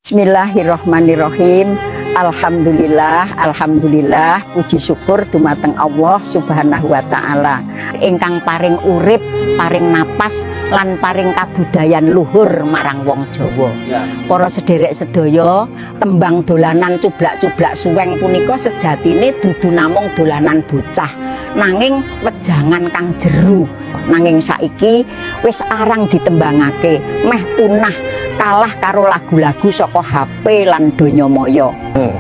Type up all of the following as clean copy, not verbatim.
Bismillahirrahmanirrahim. Alhamdulillah, puji syukur dumateng Allah Subhanahu wa taala ingkang paring urip, paring napas lan paring kabudayan luhur marang wong Jawa. Para sederek sedaya, tembang dolanan cublak-cublak suweng punika sejatine dudu namung dolanan bocah, nanging wejangan kang jeru. Nanging saiki wis arang ditembangake, meh punah kalah karo lagu-lagu saka HP lan donya maya.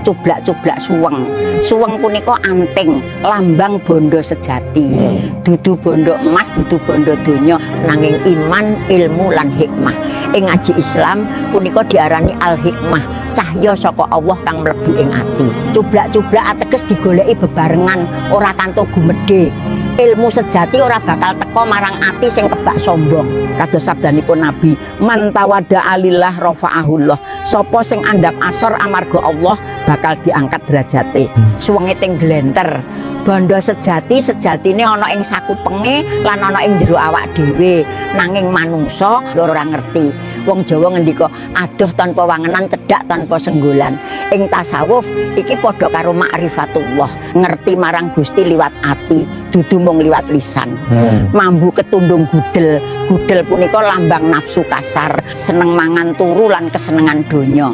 Cublak-cublak suweng. Suweng punika anting, lambang bondo sejati. Dudu bondo emas, dudu bondo donya, nanging iman, ilmu lan hikmah. Ing ngaji Islam punika diarani al-hikmah, cahya saka Allah kang mlebu ing ati. Cublak-cublak ateges digoleki bebarengan, ora kanthi gumedhe. Ilmu sejati ora bakal teka marang ati sing kebak sombong. Kados sabdanipun Nabi, man tawadda alillah rafa'ahullah. Sapa sing andhap asor amarga Allah bakal diangkat derajate. Suwenge ting glenter. Bondo sejatine ana ing sakupenge lan ana ing jero awak dhewe, nanging manungsa ora ngerti. Wong Jawa ngendika adoh tanpa wangenan, cedhak tanpa senggolan. Ing tasawuf iki padha karo ma'rifatullah, ngerti marang Gusti liwat ati, dudu mung liwat lisan. Mambu ketundung gudel. Gudel punika lambang nafsu kasar, seneng mangan turu lan kesenengan donya.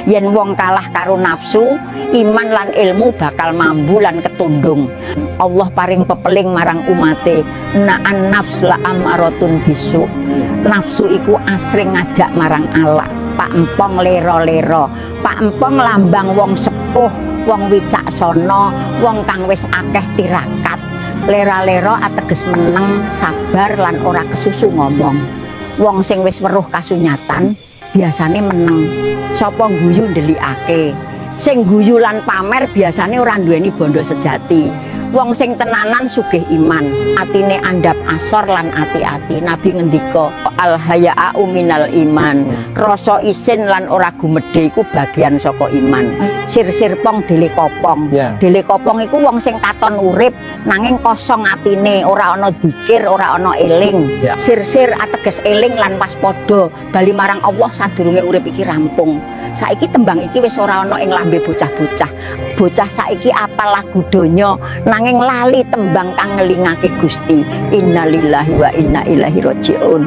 Yen wong kalah karo nafsu, iman lan ilmu bakal mambu lan ketundung. Allah paring pepeling marang umate, na'an nafs la amaratun bisu. Nafsu iku asring ngajak marang Allah. Pak Empong lero-lero. Pak Empong lambang wong sepuh, wong wicaksana, wong kang wis akeh tirakat. Lera-lero ateges meneng, sabar lan ora kesusu ngomong. Wong sing wis weruh kasunyatan biasane meneng. Sapa guyu ndelikake. Sing guyu lan pamer biasane ora duweni bondo sejati. Wong sing tenanan sugih iman, atine andhap asor lan ati-ati. Nabi ngendika, al haya'u minal iman. Rasa isin lan ora gumedhe iku bagian saka iman. Sir-sir pong dele kopong. Dele kopong iku wong sing katon urip nanging kosong atine, ora ana dzikir, ora ana eling. Sir-sir ateges eling lan waspada bali marang Allah sadurunge urip iki rampung. Saiki tembang iki wis ora ana ing lambe bocah-bocah. Bocah saiki apal lagu donya nanging lali tembang kang ngelingake Gusti. Innalillahi wa inna ilaihi rajiun.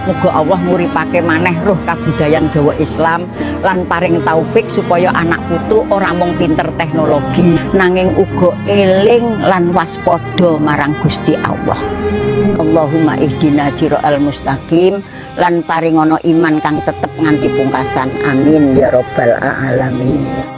Muga Allah nguripake maneh roh kabudayan Jawa Islam lan paring taufik supaya anak putu ora mung pinter teknologi nanging uga eling lan waspada marang Gusti Allah. Allahumma ihdina siratal mustaqim lan paringono iman kang tetep nganti pungkasan. Amin ya rabbal alamin.